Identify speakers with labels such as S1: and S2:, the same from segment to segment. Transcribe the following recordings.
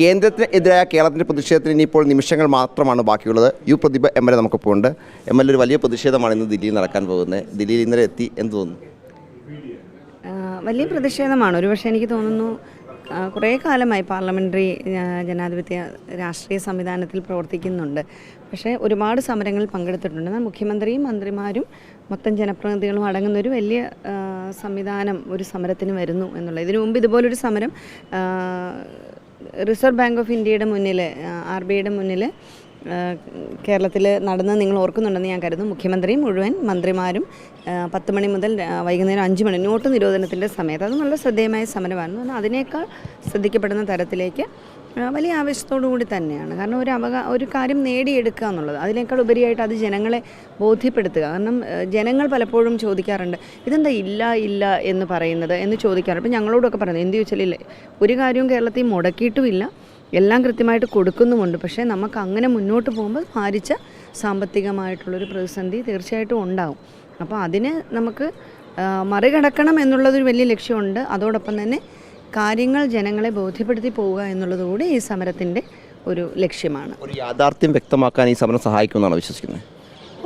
S1: കേന്ദ്രത്തിനെതിരായ കേരളത്തിൻ്റെ പ്രതിഷേധത്തിന് ഇനിയിപ്പോൾ നിമിഷങ്ങൾ മാത്രമാണ് ബാക്കിയുള്ളത്. യു പ്രതിഭ MLA നമുക്കിപ്പോൾ ഉണ്ട്. MLA ഒരു വലിയ പ്രതിഷേധമാണ് ഇന്ന് ദില്ലിയിൽ നടക്കാൻ പോകുന്നത്. ദില്ലിയിൽ ഇന്നലെ എത്തി, എന്ത് തോന്നുന്നു?
S2: വലിയ പ്രതിഷേധമാണ്. ഒരുപക്ഷെ എനിക്ക് തോന്നുന്നു കുറേ കാലമായി പാർലമെൻ്ററി ജനാധിപത്യ രാഷ്ട്രീയ സംവിധാനത്തിൽ പ്രവർത്തിക്കുന്നുണ്ട്. പക്ഷേ ഒരുപാട് സമരങ്ങളിൽ പങ്കെടുത്തിട്ടുണ്ട്. എന്നാൽ മുഖ്യമന്ത്രിയും മന്ത്രിമാരും മൊത്തം ജനപ്രതിനിധികളും അടങ്ങുന്നൊരു വലിയ സംവിധാനം ഒരു സമരത്തിന് വരുന്നു എന്നുള്ളത്. ഇതിനു മുമ്പ് ഇതുപോലൊരു സമരം റിസർവ് ബാങ്ക് ഓഫ് ഇന്ത്യയുടെ മുന്നിൽ, RBIയുടെ മുന്നിൽ കേരളത്തിൽ നടന്ന് നിങ്ങൾ ഓർക്കുന്നുണ്ടെന്ന് ഞാൻ കരുതുന്നു. മുഖ്യമന്ത്രിയും മുഴുവൻ മന്ത്രിമാരും 10 മണി മുതൽ വൈകുന്നേരം 5 മണി നോട്ട് നിരോധനത്തിൻ്റെ സമയത്ത് അത് നല്ല ശ്രദ്ധേയമായ സമരമായിരുന്നു. എന്നാൽ അതിനേക്കാൾ ശ്രദ്ധിക്കപ്പെടുന്ന തരത്തിലേക്ക് വലിയ ആവേശത്തോടു കൂടി തന്നെയാണ്. കാരണം ഒരു കാര്യം നേടിയെടുക്കുക എന്നുള്ളത്, അതിനേക്കാൾ ഉപരിയായിട്ട് അത് ജനങ്ങളെ ബോധ്യപ്പെടുത്തുക. കാരണം ജനങ്ങൾ പലപ്പോഴും ചോദിക്കാറുണ്ട്, ഇതെന്താ ഇല്ല എന്ന് പറയുന്നത് എന്ന് ചോദിക്കാറുണ്ട്. അപ്പോൾ ഞങ്ങളോടൊക്കെ പറയുന്നത് എന്ത് ചോദിച്ചാലില്ല, ഒരു കാര്യവും കേരളത്തിൽ മുടക്കിയിട്ടുമില്ല, എല്ലാം കൃത്യമായിട്ട് കൊടുക്കുന്നുമുണ്ട്. പക്ഷേ നമുക്ക് അങ്ങനെ മുന്നോട്ട് പോകുമ്പോൾ ഭാരിച്ച സാമ്പത്തികമായിട്ടുള്ളൊരു പ്രതിസന്ധി തീർച്ചയായിട്ടും ഉണ്ടാവും. അപ്പോൾ അതിന് നമുക്ക് മറികടക്കണം എന്നുള്ളതൊരു വലിയ ലക്ഷ്യമുണ്ട്. അതോടൊപ്പം തന്നെ കാര്യങ്ങൾ ജനങ്ങളെ ബോധ്യപ്പെടുത്തി പോവുക എന്നുള്ളതുകൂടി ഈ സമരത്തിൻ്റെ ഒരു ലക്ഷ്യമാണ്.
S1: ഒരു യാഥാർത്ഥ്യം വ്യക്തമാക്കാൻ ഈ സമരം സഹായിക്കുമെന്നാണ് വിശ്വസിക്കുന്നത്.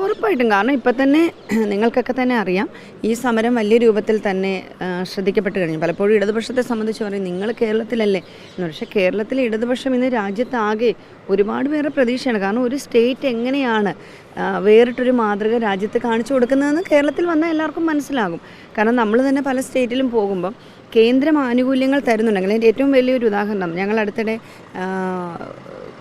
S2: ഉറപ്പായിട്ടും. കാരണം ഇപ്പം തന്നെ നിങ്ങൾക്കൊക്കെ തന്നെ അറിയാം, ഈ സമരം വലിയ രൂപത്തിൽ തന്നെ ശ്രദ്ധിക്കപ്പെട്ട് കഴിഞ്ഞു. പലപ്പോഴും ഇടതുപക്ഷത്തെ സംബന്ധിച്ച് പറയും, നിങ്ങൾ കേരളത്തിലല്ലേ എന്ന്. പക്ഷേ കേരളത്തിലെ ഇടതുപക്ഷം ഇന്ന് രാജ്യത്താകെ ഒരുപാട് പേരുടെ പ്രതീക്ഷയാണ്. കാരണം ഒരു സ്റ്റേറ്റ് എങ്ങനെയാണ് വേറിട്ടൊരു മാതൃക രാജ്യത്ത് കാണിച്ചു കൊടുക്കുന്നതെന്ന് കേരളത്തിൽ വന്നാൽ എല്ലാവർക്കും മനസ്സിലാകും. കാരണം നമ്മൾ തന്നെ പല സ്റ്റേറ്റിലും പോകുമ്പം കേന്ദ്രം ആനുകൂല്യങ്ങൾ തരുന്നുണ്ടെങ്കിൽ അതിൻ്റെ ഏറ്റവും വലിയൊരു ഉദാഹരണം, ഞങ്ങൾ അടുത്തിടെ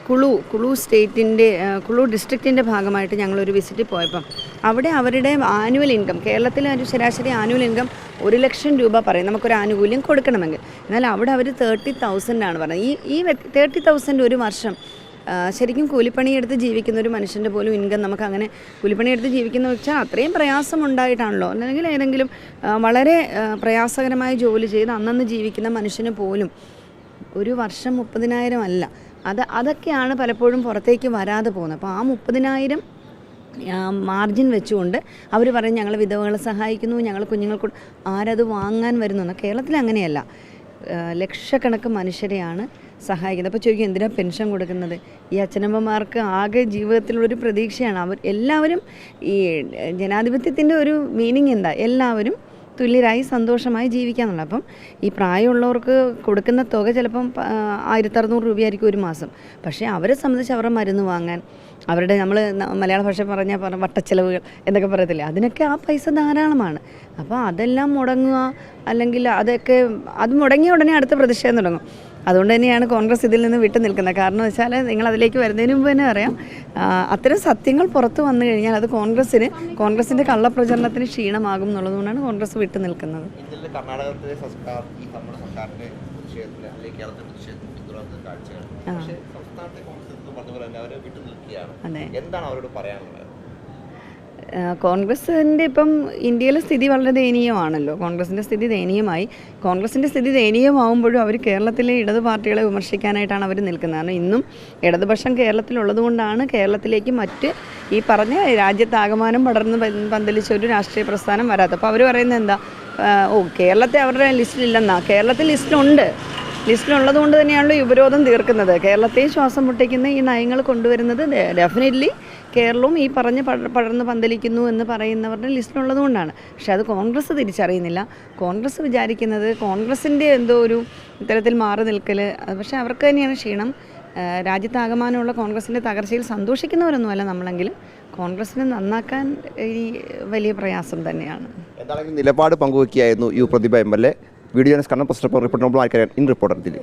S2: കുളു സ്റ്റേറ്റിൻ്റെ കുളു ഡിസ്ട്രിക്റ്റിൻ്റെ ഭാഗമായിട്ട് ഞങ്ങളൊരു വിസിറ്റ് പോയപ്പം അവിടെ അവരുടെ ആനുവൽ ഇൻകം, കേരളത്തിലെ ഒരു ശരാശരി ആനുവൽ ഇൻകം 1 ലക്ഷം രൂപ പറയും നമുക്കൊരു ആനുകൂല്യം കൊടുക്കണമെങ്കിൽ. എന്നാൽ അവിടെ അവർ 30,000 ആണ് പറഞ്ഞത്. ഈ 30,000 ഒരു വർഷം ശരിക്കും കൂലിപ്പണിയെടുത്ത് ജീവിക്കുന്ന ഒരു മനുഷ്യൻ്റെ പോലും ഇൻകം നമുക്ക് അങ്ങനെ കൂലിപ്പണിയെടുത്ത് ജീവിക്കുന്ന വെച്ചാൽ അത്രയും പ്രയാസമുണ്ടായിട്ടാണല്ലോ, അല്ലെങ്കിൽ ഏതെങ്കിലും വളരെ പ്രയാസകരമായ ജോലി ചെയ്ത് അന്നന്ന് ജീവിക്കുന്ന മനുഷ്യന് പോലും ഒരു വർഷം 30,000 അല്ല. അതൊക്കെയാണ് പലപ്പോഴും പുറത്തേക്ക് വരാതെ പോകുന്നത്. അപ്പോൾ ആ 30,000 മാർജിൻ വെച്ചുകൊണ്ട് അവർ പറയും ഞങ്ങൾ വിധവകളെ സഹായിക്കുന്നു, ഞങ്ങൾ കുഞ്ഞുങ്ങൾക്ക്. ആരത് വാങ്ങാൻ വരുന്നു? കേരളത്തിൽ അങ്ങനെയല്ല. ലക്ഷക്കണക്ക് മനുഷ്യരെയാണ് സഹായിക്കുന്നത്. അപ്പോൾ ചോദിക്കും എന്തിനാ പെൻഷൻ കൊടുക്കുന്നത്? ഈ അച്ഛനമ്മമാർക്ക് ആകെ ജീവിതത്തിലുള്ളൊരു പ്രതീക്ഷയാണ്. എല്ലാവരും ഈ ജനാധിപത്യത്തിൻ്റെ ഒരു മീനിങ് എന്താ? എല്ലാവരും തുല്യരായി സന്തോഷമായി ജീവിക്കാന്നുള്ളത്. അപ്പം ഈ പ്രായമുള്ളവർക്ക് കൊടുക്കുന്ന തുക ചിലപ്പം 1600 രൂപയായിരിക്കും ഒരു മാസം. പക്ഷേ അവരെ സംബന്ധിച്ച് അവരുടെ മരുന്ന് വാങ്ങാൻ, അവരുടെ നമ്മൾ മലയാള ഭാഷ പറഞ്ഞാൽ വട്ടച്ചെലവുകൾ എന്നൊക്കെ പറയത്തില്ലേ, അതിനൊക്കെ ആ പൈസ ധാരാളമാണ്. അപ്പോൾ അതെല്ലാം മുടങ്ങുക, അല്ലെങ്കിൽ അത് മുടങ്ങിയ ഉടനെ അടുത്ത പ്രതിഷേധം തുടങ്ങും. അതുകൊണ്ട് തന്നെയാണ് കോൺഗ്രസ് ഇതിൽ നിന്ന് വിട്ടു നിൽക്കുന്നത്. കാരണം വെച്ചാൽ നിങ്ങൾ അതിലേക്ക് വരുന്നതിന് മുമ്പ് തന്നെ അറിയാം, അത്തരം സത്യങ്ങൾ പുറത്തു വന്നു കഴിഞ്ഞാൽ അത് കോൺഗ്രസിൻ്റെ കള്ളപ്രചരണത്തിന് ക്ഷീണമാകും എന്നുള്ളതുകൊണ്ടാണ് കോൺഗ്രസ് വിട്ടു നിൽക്കുന്നത്. കോൺഗ്രസിൻ്റെ ഇപ്പം ഇന്ത്യയിലെ സ്ഥിതി വളരെ ദയനീയമാണല്ലോ. കോൺഗ്രസിൻ്റെ സ്ഥിതി ദയനീയമായി. കോൺഗ്രസിൻ്റെ സ്ഥിതി ദയനീയമാകുമ്പോഴും അവർ കേരളത്തിലെ ഇടതു പാർട്ടികളെ വിമർശിക്കാനായിട്ടാണ് അവർ നിൽക്കുന്നത്. കാരണം ഇന്നും ഇടതുപക്ഷം കേരളത്തിലുള്ളത് കൊണ്ടാണ് കേരളത്തിലേക്ക് മറ്റ് ഈ പറഞ്ഞ രാജ്യത്താകമാനം പടർന്ന് പന്തലിച്ച ഒരു രാഷ്ട്രീയ പ്രസ്ഥാനം വരാത്തത്. അപ്പോൾ അവർ പറയുന്നത് എന്താ, കേരളത്തെ അവരുടെ ലിസ്റ്റിലില്ലെന്നാ. കേരളത്തിൽ ലിസ്റ്റിലുള്ളത് കൊണ്ട് തന്നെയാണല്ലോ ഉപരോധം തീർക്കുന്നത്. കേരളത്തെ ശ്വാസം മുട്ടിക്കുന്ന ഈ നയങ്ങൾ കൊണ്ടുവരുന്നത് ഡെഫിനറ്റ്ലി കേരളവും ഈ പടർന്ന് പന്തലിക്കുന്നു എന്ന് പറയുന്നവരുടെ ലിസ്റ്റിലുള്ളത് കൊണ്ടാണ്. പക്ഷെ അത് കോൺഗ്രസ് തിരിച്ചറിയുന്നില്ല. കോൺഗ്രസ് വിചാരിക്കുന്നത് കോൺഗ്രസിൻ്റെ എന്തോ ഒരു ഇത്തരത്തിൽ മാറി നിൽക്കൽ, പക്ഷേ അവർക്ക് തന്നെയാണ് ക്ഷീണം. രാജ്യത്താകമാനമുള്ള കോൺഗ്രസിൻ്റെ തകർച്ചയിൽ സന്തോഷിക്കുന്നവരൊന്നുമല്ല നമ്മളെങ്കിലും കോൺഗ്രസിനെ നന്നാക്കാൻ ഈ വലിയ പ്രയാസം തന്നെയാണ്.
S1: എന്താണെങ്കിലും നിലപാട് പങ്കുവയ്ക്കുകയായിരുന്നു U Prathibha MLA. Video Kannan reporter in reporter Delhi.